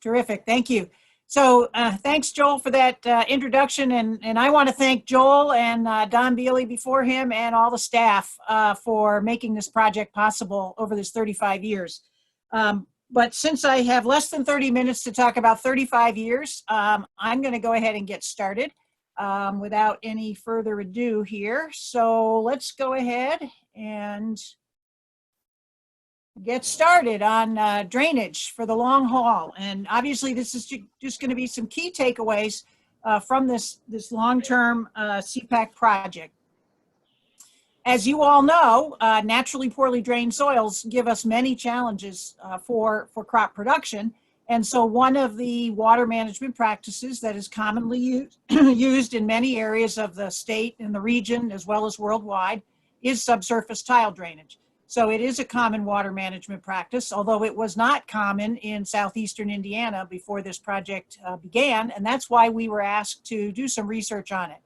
Terrific, thank you. So thanks, Joel, for that introduction, and I want to thank Joel and Don Bealey before him and all the staff for making this project possible over this 35 years. But since I have less than 30 minutes to talk about 35 years, I'm going to go ahead and get started without any further ado here. So let's go ahead and get started on drainage for the long haul. And obviously this is just going to be some key takeaways from this long-term SEPAC project. As you all know, naturally poorly drained soils give us many challenges for crop production. And so one of the water management practices that is commonly used in many areas of the state and the region, as well as worldwide, is subsurface tile drainage. So it is a common water management practice, although it was not common in southeastern Indiana before this project began, and that's why we were asked to do some research on it.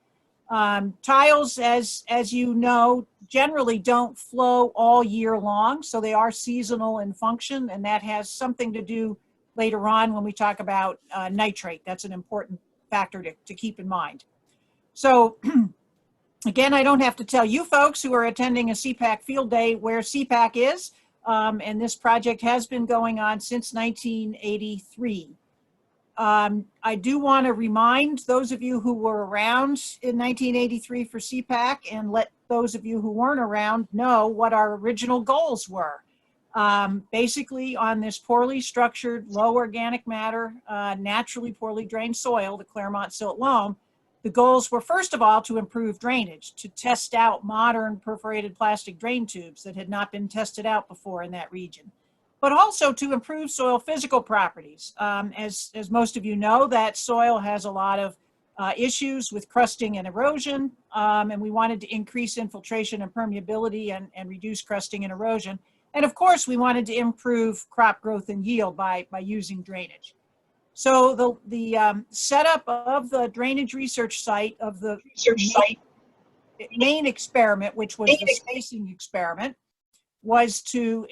Tiles, as you know, generally don't flow all year long, so they are seasonal in function, and that has something to do later on when we talk about nitrate. That's an important factor to keep in mind. So again, I don't have to tell you folks who are attending a SEPAC Field Day where SEPAC is, and this project has been going on since 1983. I do want to remind those of you who were around in 1983 for SEPAC and let those of you who weren't around know what our original goals were. Basically, on this poorly structured, low organic matter, naturally poorly drained soil, the Claremont silt loam, the goals were, first of all, to improve drainage, to test out modern perforated plastic drain tubes that had not been tested out before in that region, but also to improve soil physical properties. As most of you know, that soil has a lot of issues with crusting and erosion, and we wanted to increase infiltration and permeability and reduce crusting and erosion. And of course, we wanted to improve crop growth and yield by using drainage. So the setup of the drainage research site of the main experiment, which was the spacing experiment, was to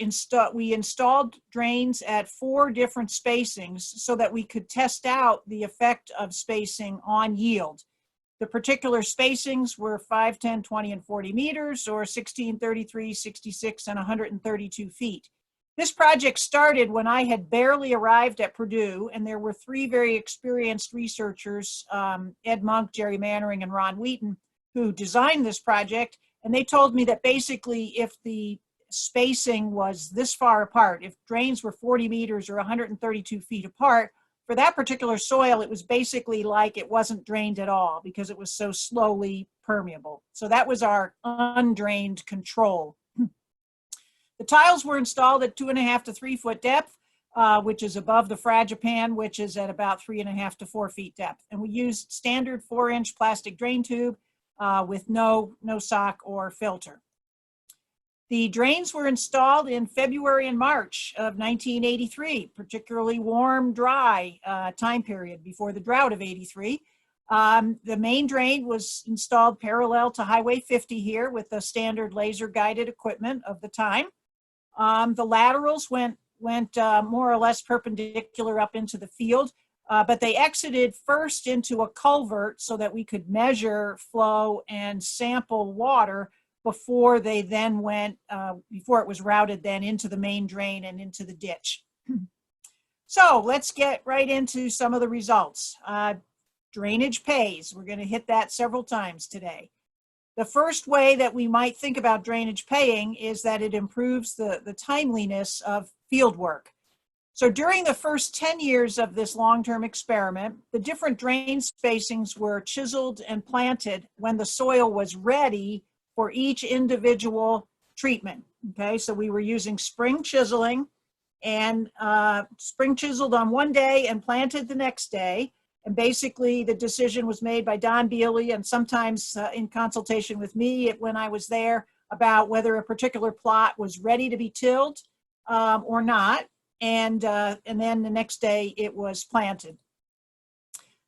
we installed drains at 4 different spacings so that we could test out the effect of spacing on yield. The particular spacings were 5, 10, 20, and 40 meters, or 16, 33, 66, and 132 feet. This project started when I had barely arrived at Purdue, and there were 3 very experienced researchers, Ed Monk, Jerry Mannering, and Ron Wheaton, who designed this project. And they told me that basically if the spacing was this far apart, if drains were 40 meters or 132 feet apart, for that particular soil, it was basically like it wasn't drained at all because it was so slowly permeable. So that was our undrained control. The tiles were installed at 2.5 to 3 foot depth, which is above the fragipan, which is at about 3.5 to 4 feet depth. And we used standard 4-inch plastic drain tube with no sock or filter. The drains were installed in February and March of 1983, particularly warm, dry time period before the drought of 83. The main drain was installed parallel to Highway 50 here with the standard laser guided equipment of the time. The laterals went more or less perpendicular up into the field, but they exited first into a culvert so that we could measure flow and sample water before they then went, before it was routed then into the main drain and into the ditch. So let's get right into some of the results. Drainage pays. We're going to hit that several times today. The first way that we might think about drainage paying is that it improves the timeliness of field work. So during the first 10 years of this long-term experiment, the different drain spacings were chiseled and planted when the soil was ready for each individual treatment. Okay, so we were using spring chiseling, and spring chiseled on one day and planted the next day. And basically the decision was made by Don Bealey, and sometimes in consultation with me when I was there, about whether a particular plot was ready to be tilled or not. And then the next day it was planted.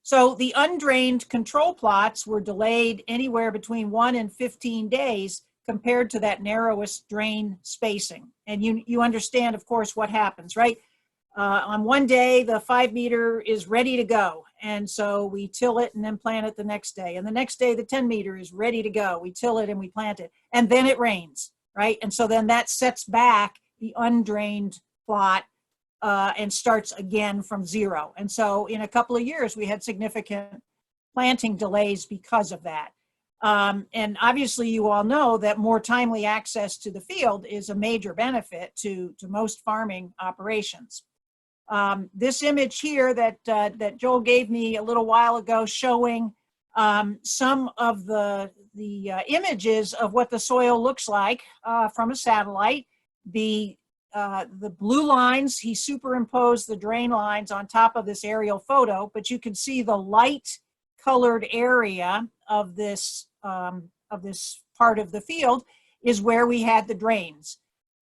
So the undrained control plots were delayed anywhere between 1 and 15 days compared to that narrowest drain spacing. And you understand, of course, what happens, right? On one day, the 5 meter is ready to go. And so we till it and then plant it the next day. And the next day, the 10 meter is ready to go. We till it and we plant it. And then it rains, right? And so then that sets back the undrained plot and starts again from zero. And so in a couple of years, we had significant planting delays because of that. And obviously you all know that more timely access to the field is a major benefit to most farming operations. This image here that Joel gave me a little while ago showing some of the images of what the soil looks like from a satellite. The blue lines, he superimposed the drain lines on top of this aerial photo, but you can see the light colored area of this part of the field is where we had the drains.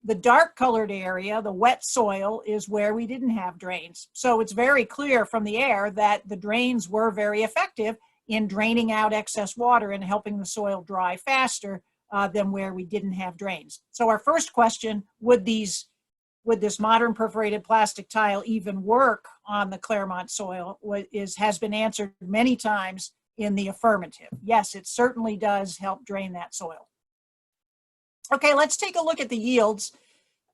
The dark colored area, the wet soil, is where we didn't have drains. So it's very clear from the air that the drains were very effective in draining out excess water and helping the soil dry faster than where we didn't have drains. So our first question, would this modern perforated plastic tile even work on the Claremont soil, has been answered many times in the affirmative. Yes, it certainly does help drain that soil. Okay, let's take a look at the yields.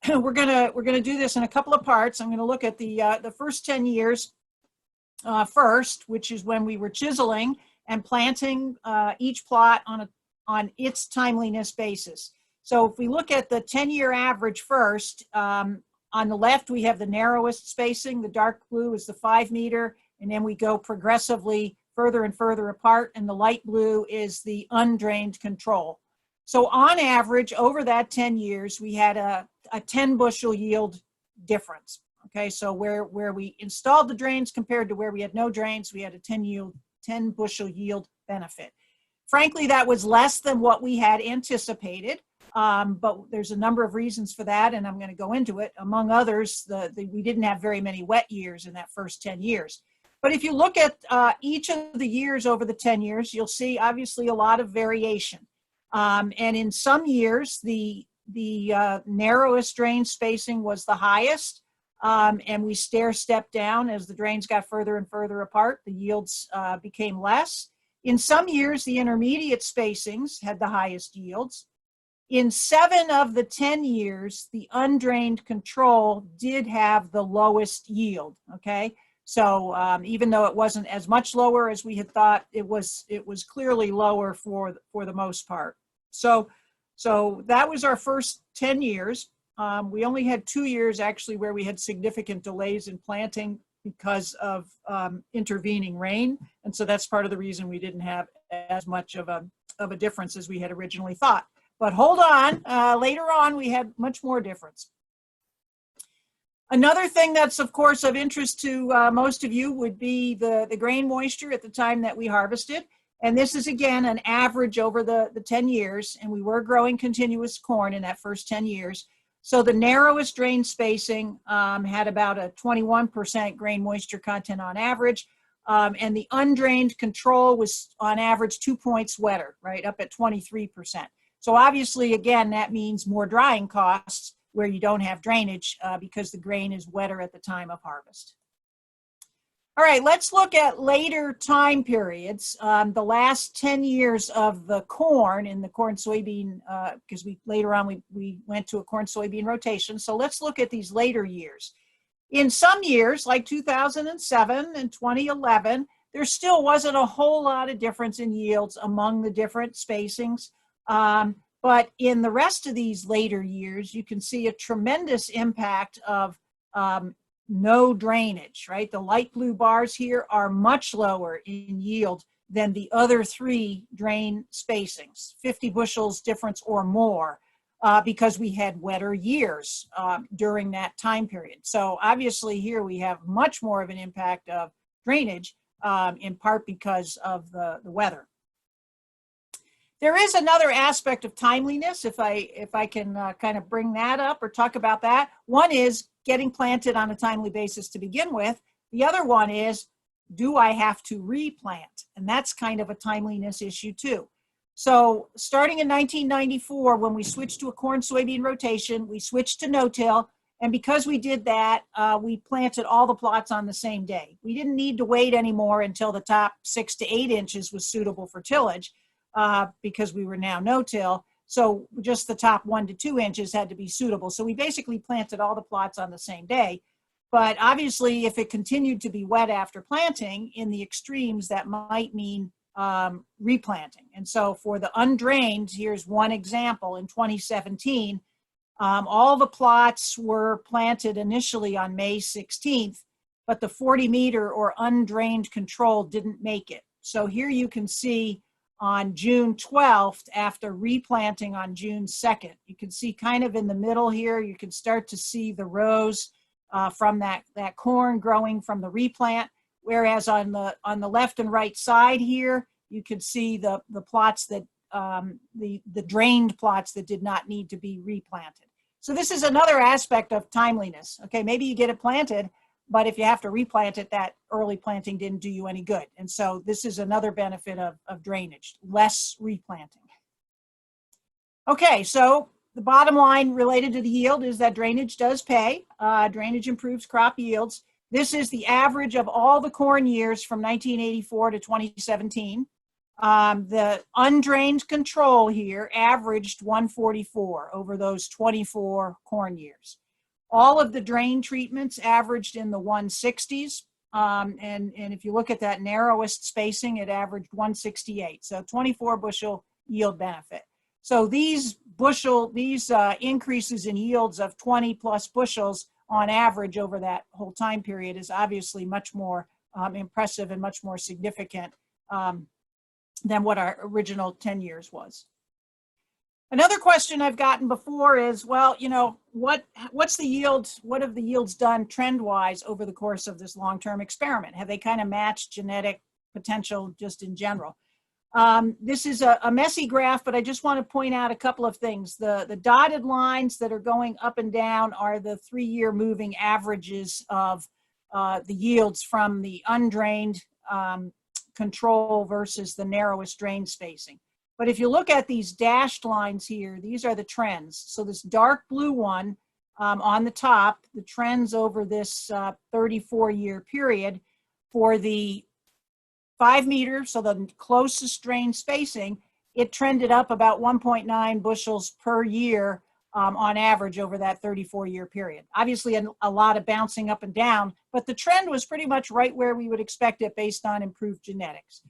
We're gonna do this in a couple of parts. I'm gonna look at the first 10 years first, which is when we were chiseling and planting each plot on its timeliness basis. So if we look at the 10-year average first, on the left we have the narrowest spacing. The dark blue is the 5 meter, and then we go progressively further and further apart, and the light blue is the undrained control. So on average, over that 10 years, we had a 10 bushel yield difference. Okay, so where we installed the drains compared to where we had no drains, we had a 10 bushel yield benefit. Frankly, that was less than what we had anticipated, but there's a number of reasons for that, and I'm going to go into it. Among others, we didn't have very many wet years in that first 10 years. But if you look at each of the years over the 10 years, you'll see obviously a lot of variation. And in some years, the narrowest drain spacing was the highest, and we stair-step down as the drains got further and further apart. The yields became less. In some years, the intermediate spacings had the highest yields. In 7 of the 10 years, the undrained control did have the lowest yield, okay? So even though it wasn't as much lower as we had thought, it was clearly lower for the most part. So that was our first 10 years. We only had 2 years actually where we had significant delays in planting because of intervening rain. And so that's part of the reason we didn't have as much of a difference as we had originally thought. But hold on, later on we had much more difference. Another thing that's, of course, of interest to most of you would be the grain moisture at the time that we harvested. And this is, again, an average over the 10 years, and we were growing continuous corn in that first 10 years. So the narrowest drain spacing had about a 21% grain moisture content on average, and the undrained control was on average 2 points wetter, right, up at 23%. So obviously, again, that means more drying costs where you don't have drainage because the grain is wetter at the time of harvest. All right, let's look at later time periods. The last 10 years of the corn in the corn soybean, because later on we went to a corn soybean rotation. So let's look at these later years. In some years, like 2007 and 2011, there still wasn't a whole lot of difference in yields among the different spacings. But in the rest of these later years, you can see a tremendous impact of no drainage, right? The light blue bars here are much lower in yield than the other 3 drain spacings, 50 bushels difference or more, because we had wetter years during that time period. So obviously here we have much more of an impact of drainage, in part because of the weather. There is another aspect of timeliness, if I can kind of bring that up or talk about that. One is getting planted on a timely basis to begin with. The other one is, do I have to replant? And that's kind of a timeliness issue too. So starting in 1994, when we switched to a corn soybean rotation, we switched to no-till, And because we did that, we planted all the plots on the same day. We didn't need to wait anymore until the top 6 to 8 inches was suitable for tillage because we were now no-till. So just the top 1 to 2 inches had to be suitable. So we basically planted all the plots on the same day. But obviously, if it continued to be wet after planting, in the extremes, that might mean replanting. And so for the undrained, here's one example. In 2017, all the plots were planted initially on May 16th, but the 40-meter or undrained control didn't make it. So here you can see on June 12th, after replanting on June 2nd, you can see kind of in the middle here, you can start to see the rows from that corn growing from the replant. Whereas on the left and right side here, you can see the plots that, the drained plots that did not need to be replanted. So this is another aspect of timeliness. Okay, maybe you get it planted, but if you have to replant it, that early planting didn't do you any good. And so this is another benefit of drainage, less replanting. Okay, so the bottom line related to the yield is that drainage does pay. Drainage improves crop yields. This is the average of all the corn years from 1984 to 2017. The undrained control here averaged 144 over those 24 corn years. All of the drain treatments averaged in the 160s. And if you look at that narrowest spacing, it averaged 168. So 24 bushel yield benefit. So these increases in yields of 20 plus bushels on average over that whole time period is obviously much more impressive and much more significant than what our original 10 years was. Another question I've gotten before is, well, you know, what's the yield? What have the yields done trend-wise over the course of this long-term experiment? Have they kind of matched genetic potential just in general? This is a messy graph, but I just want to point out a couple of things. The dotted lines that are going up and down are the 3-year moving averages of the yields from the undrained control versus the narrowest drain spacing. But if you look at these dashed lines here, these are the trends. So this dark blue one on the top, the trends over this 34-year period for the 5 meters, so the closest drain spacing, it trended up about 1.9 bushels per year on average over that 34-year period. Obviously a lot of bouncing up and down, but the trend was pretty much right where we would expect it based on improved genetics.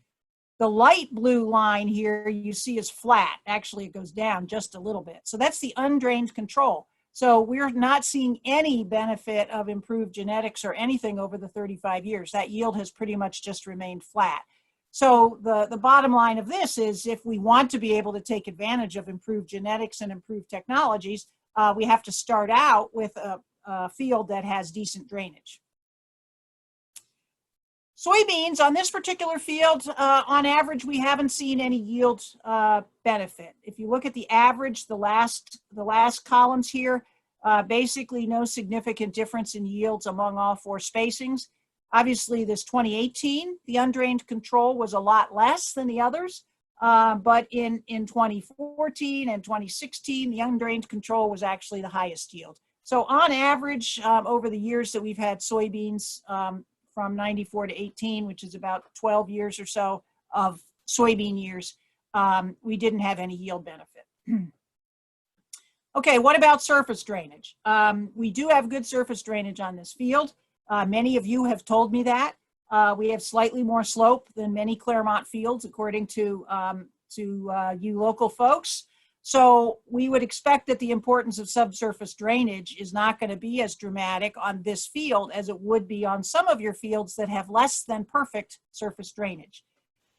The light blue line here you see is flat. Actually, it goes down just a little bit. So that's the undrained control. So we're not seeing any benefit of improved genetics or anything over the 35 years. That yield has pretty much just remained flat. So the bottom line of this is if we want to be able to take advantage of improved genetics and improved technologies, we have to start out with a field that has decent drainage. Soybeans on this particular field, on average, we haven't seen any yield benefit. If you look at the average, the last columns here, basically no significant difference in yields among all 4 spacings. Obviously, this 2018, the undrained control was a lot less than the others, but in 2014 and 2016, the undrained control was actually the highest yield. So on average, over the years that we've had soybeans, from 94 to 18, which is about 12 years or so of soybean years, we didn't have any yield benefit. Okay, what about surface drainage? We do have good surface drainage on this field. Many of you have told me that. We have slightly more slope than many Claremont fields, according to you local folks. So we would expect that the importance of subsurface drainage is not going to be as dramatic on this field as it would be on some of your fields that have less than perfect surface drainage.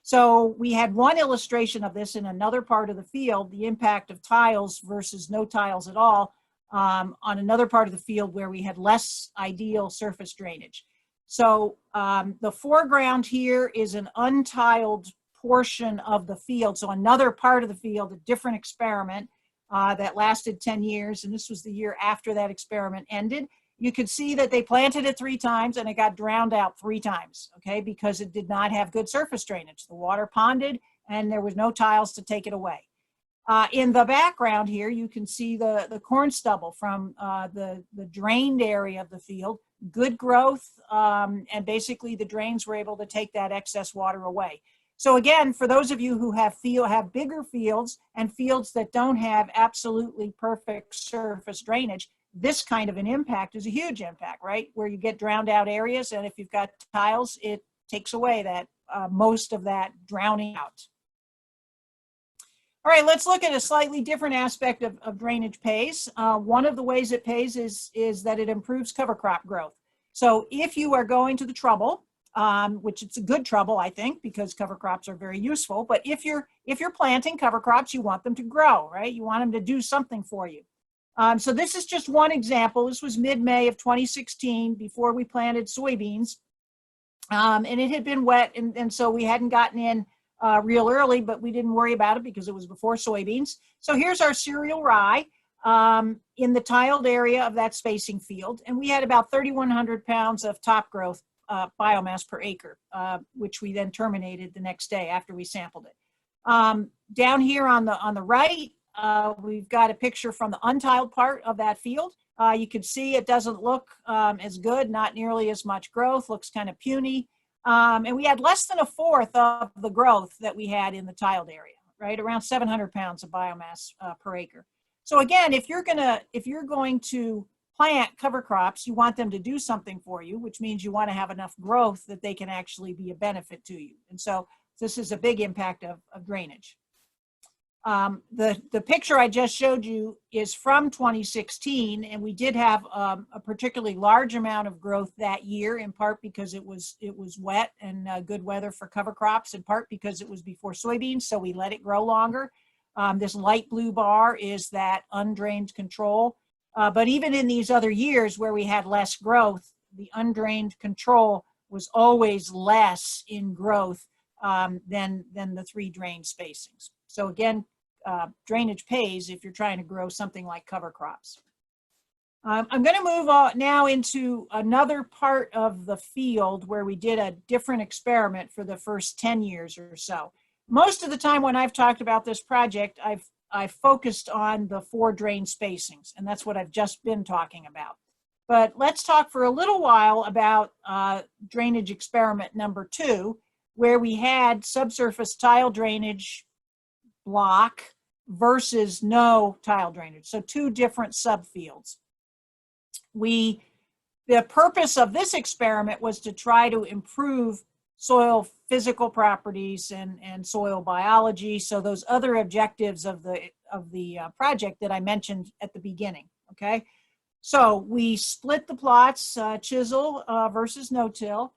So we had one illustration of this in another part of the field, the impact of tiles versus no tiles at all, on another part of the field where we had less ideal surface drainage. So the foreground here is an untiled portion of the field. So another part of the field, a different experiment that lasted 10 years. And this was the year after that experiment ended. You could see that they planted it 3 times and it got drowned out 3 times, okay, because it did not have good surface drainage. The water ponded and there was no tiles to take it away. In the background here, you can see the corn stubble from the drained area of the field. Good growth, and basically the drains were able to take that excess water away. So again, for those of you who have bigger fields and fields that don't have absolutely perfect surface drainage, this kind of an impact is a huge impact, right? Where you get drowned out areas, and if you've got tiles, it takes away that most of that drowning out. All right, let's look at a slightly different aspect of drainage pays. One of the ways it pays is that it improves cover crop growth. So if you are going to the trouble, which it's a good trouble, I think, because cover crops are very useful, but if you're planting cover crops, you want them to grow, right? You want them to do something for you. So this is just one example. This was mid-May of 2016, before we planted soybeans, and it had been wet, and so we hadn't gotten in real early, but we didn't worry about it because it was before soybeans. So here's our cereal rye in the tiled area of that spacing field. And we had about 3,100 pounds of top growth biomass per acre, which we then terminated the next day after we sampled it. Down here on the right, we've got a picture from the untiled part of that field. You can see it doesn't look as good, not nearly as much growth, looks kind of puny. And we had less than a fourth of the growth that we had in the tiled area, right? Around 700 pounds of biomass per acre. So again, if you're going to plant cover crops, you want them to do something for you, which means you want to have enough growth that they can actually be a benefit to you. And so this is a big impact of drainage. The picture I just showed you is from 2016, and we did have a particularly large amount of growth that year, in part because it was wet and good weather for cover crops, in part because it was before soybeans, so we let it grow longer. This light blue bar is that undrained control. But even in these other years where we had less growth, the undrained control was always less in growth than the 3 drained spacings. So again, drainage pays if you're trying to grow something like cover crops. I'm going to move on now into another part of the field where we did a different experiment for the first 10 years or so. Most of the time when I've talked about this project, I've focused on the 4 drain spacings, and that's what I've just been talking about. But let's talk for a little while about drainage experiment number 2, where we had subsurface tile drainage block versus no tile drainage. So 2 different subfields. The purpose of this experiment was to try to improve soil physical properties and soil biology. So those other objectives of the project that I mentioned at the beginning, okay? So we split the plots, chisel versus no-till,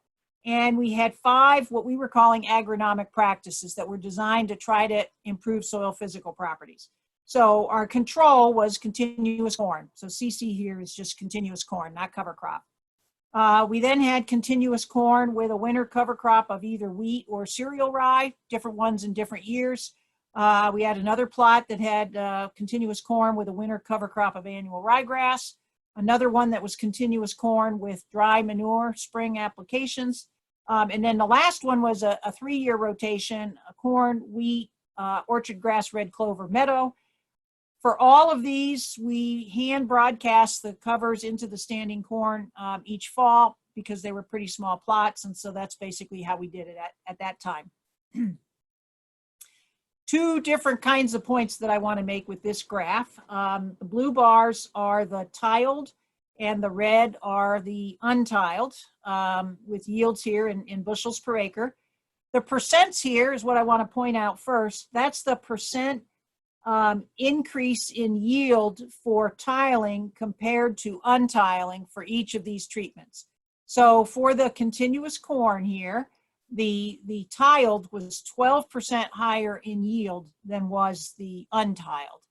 and we had 5 what we were calling agronomic practices that were designed to try to improve soil physical properties. So our control was continuous corn. So CC here is just continuous corn, not cover crop. We then had continuous corn with a winter cover crop of either wheat or cereal rye, different ones in different years. We had another plot that had continuous corn with a winter cover crop of annual ryegrass. Another one that was continuous corn with dry manure spring applications. And then the last one was a 3-year rotation, corn, wheat, orchard grass, red clover, meadow. For all of these, we hand broadcast the covers into the standing corn each fall because they were pretty small plots. And so that's basically how we did it at that time. 2 different kinds of points that I want to make with this graph. The blue bars are the tiled and the red are the untiled with yields here in bushels per acre. The percents here is what I want to point out first. That's the percent increase in yield for tiling compared to untiling for each of these treatments. So for the continuous corn here, the tiled was 12% higher in yield than was the untiled.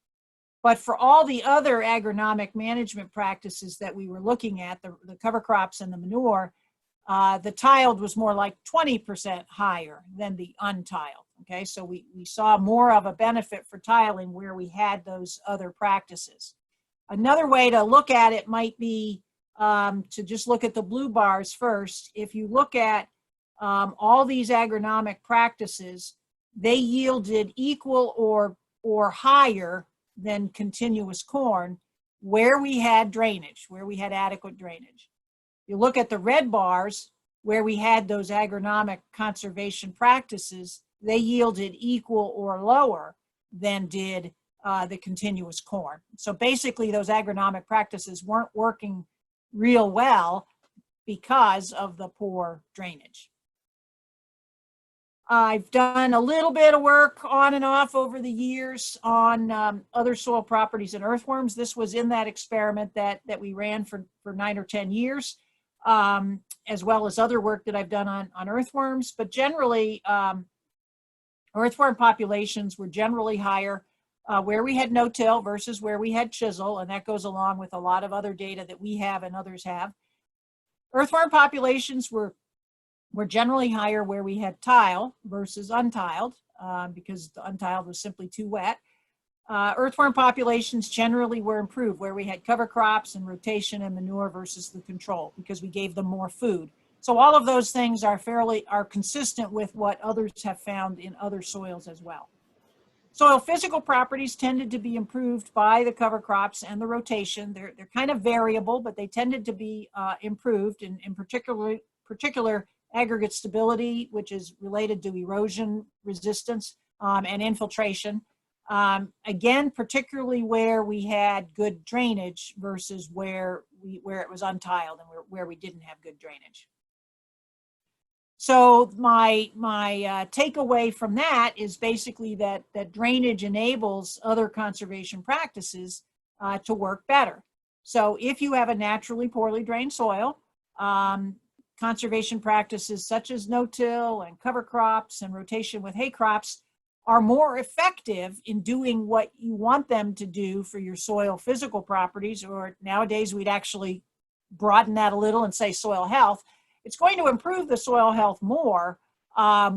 But for all the other agronomic management practices that we were looking at, the cover crops and the manure, the tiled was more like 20% higher than the untiled. Okay, so we saw more of a benefit for tiling where we had those other practices. Another way to look at it might be to just look at the blue bars first. If you look at all these agronomic practices, they yielded equal or or higher than continuous corn where we had drainage, where we had adequate drainage. You look at the red bars where we had those agronomic conservation practices, they yielded equal or lower than did the continuous corn. So basically those agronomic practices weren't working real well because of the poor drainage. I've done a little bit of work on and off over the years on other soil properties and earthworms. This was in that experiment that we ran for 9 or 10 years, as well as other work that I've done on earthworms. But generally, earthworm populations were generally higher where we had no-till versus where we had chisel, and that goes along with a lot of other data that we have and others have. Earthworm populations were generally higher where we had tile versus untiled, because the untiled was simply too wet. Earthworm populations generally were improved where we had cover crops and rotation and manure versus the control, because we gave them more food. So all of those things are consistent with what others have found in other soils as well. Soil physical properties tended to be improved by the cover crops and the rotation. They're kind of variable, but they tended to be improved, in particular aggregate stability, which is related to erosion resistance and infiltration. Again, particularly where we had good drainage versus where it was untiled and where we didn't have good drainage. So my takeaway from that is basically that drainage enables other conservation practices to work better. So if you have a naturally poorly drained soil, conservation practices such as no-till and cover crops and rotation with hay crops are more effective in doing what you want them to do for your soil physical properties, or nowadays we'd actually broaden that a little and say soil health. It's going to improve the soil health more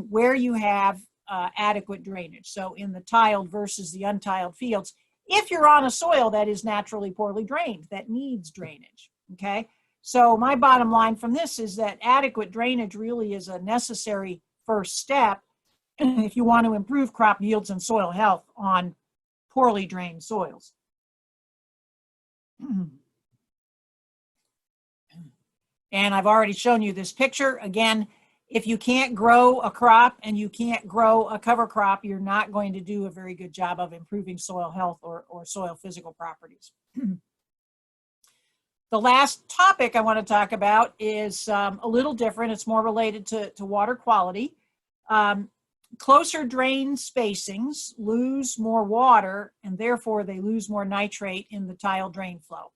where you have adequate drainage. So in the tiled versus the untiled fields, if you're on a soil that is naturally poorly drained, that needs drainage, okay? So my bottom line from this is that adequate drainage really is a necessary first step if you want to improve crop yields and soil health on poorly drained soils. And I've already shown you this picture. Again, if you can't grow a crop and you can't grow a cover crop, you're not going to do a very good job of improving soil health or soil physical properties. The last topic I want to talk about is a little different. It's more related to water quality. Closer drain spacings lose more water, and therefore they lose more nitrate in the tile drain flow.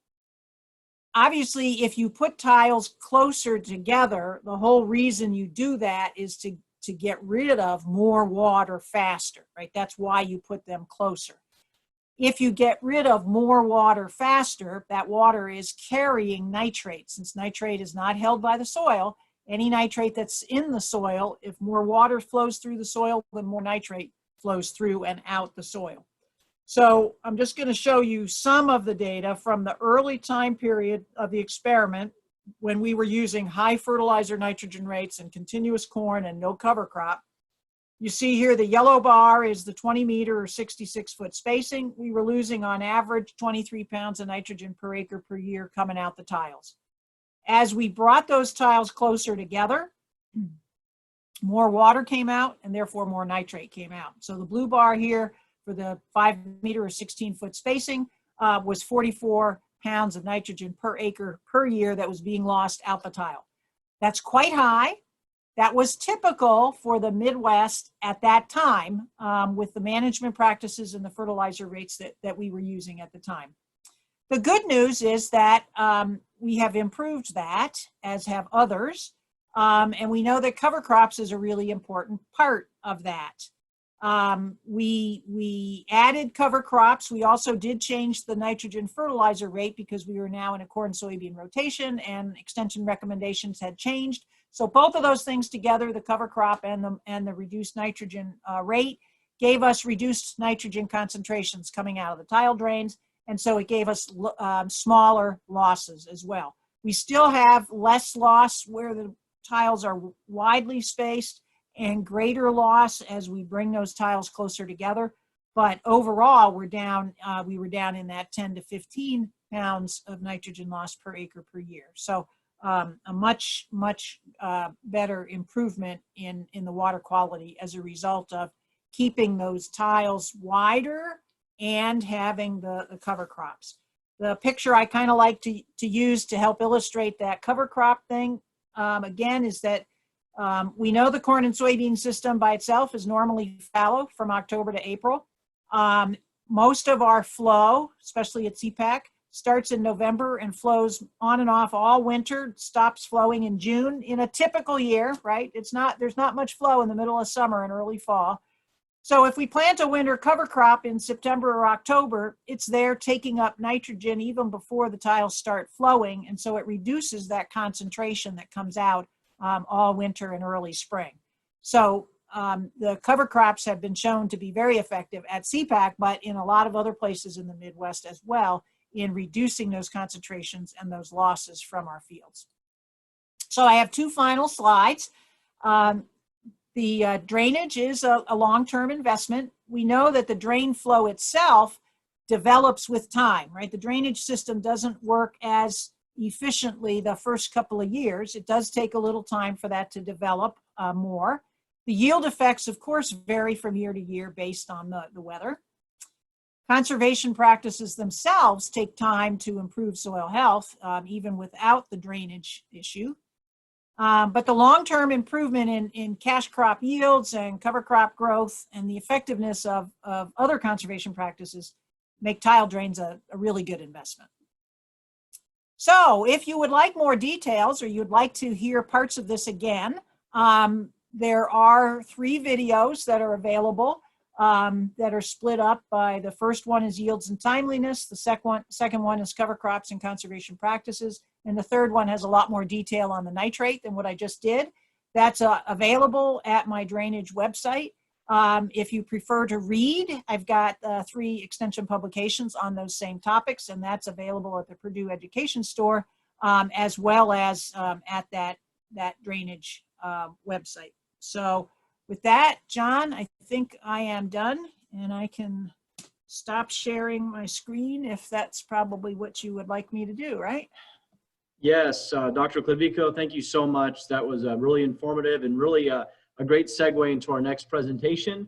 Obviously, if you put tiles closer together, the whole reason you do that is to get rid of more water faster, right? That's why you put them closer. If you get rid of more water faster, that water is carrying nitrate. Since nitrate is not held by the soil, any nitrate that's in the soil, if more water flows through the soil, then more nitrate flows through and out the soil. So I'm just going to show you some of the data from the early time period of the experiment when we were using high fertilizer nitrogen rates and continuous corn and no cover crop. You see here the yellow bar is the 20-meter or 66-foot spacing. We were losing on average 23 pounds of nitrogen per acre per year coming out the tiles. As we brought those tiles closer together, more water came out and therefore more nitrate came out. So the blue bar here for the 5-meter or 16-foot spacing was 44 pounds of nitrogen per acre per year that was being lost out the tile. That's quite high. That was typical for the Midwest at that time with the management practices and the fertilizer rates that we were using at the time. The good news is that we have improved that, as have others, and we know that cover crops is a really important part of that. We added cover crops. We also did change the nitrogen fertilizer rate because we were now in a corn soybean rotation and extension recommendations had changed. So both of those things together, the cover crop and the reduced nitrogen rate, gave us reduced nitrogen concentrations coming out of the tile drains. And so it gave us smaller losses as well. We still have less loss where the tiles are widely spaced and greater loss as we bring those tiles closer together. But overall, we were down in that 10 to 15 pounds of nitrogen loss per acre per year. So a much better improvement in the water quality as a result of keeping those tiles wider and having the cover crops. The picture I kind of like to use to help illustrate that cover crop thing, again, is that we know the corn and soybean system by itself is normally fallow from October to April. Most of our flow, especially at SEPAC, starts in November and flows on and off all winter, stops flowing in June. In a typical year, right? There's not much flow in the middle of summer and early fall. So if we plant a winter cover crop in September or October, it's there taking up nitrogen even before the tiles start flowing. And so it reduces that concentration that comes out all winter and early spring. So the cover crops have been shown to be very effective at SEPAC, but in a lot of other places in the Midwest as well, in reducing those concentrations and those losses from our fields. So I have two final slides. The drainage is a long-term investment. We know that the drain flow itself develops with time, right? The drainage system doesn't work as efficiently the first couple of years. It does take a little time for that to develop more. The yield effects, of course, vary from year to year based on the weather. Conservation practices themselves take time to improve soil health, even without the drainage issue. But the long-term improvement in cash crop yields and cover crop growth and the effectiveness of other conservation practices make tile drains a really good investment. So if you would like more details or you'd like to hear parts of this again, there are 3 videos that are available that are split up by, the first one is yields and timeliness, the second one is cover crops and conservation practices, and the third one has a lot more detail on the nitrate than what I just did. That's available at my drainage website. If you prefer to read, I've got 3 extension publications on those same topics, and that's available at the Purdue Education Store, as well as at that drainage website. So with that, John, I think I am done, and I can stop sharing my screen if that's probably what you would like me to do, right? Yes, Dr. Kladivko, thank you so much. That was really informative and really a great segue into our next presentation.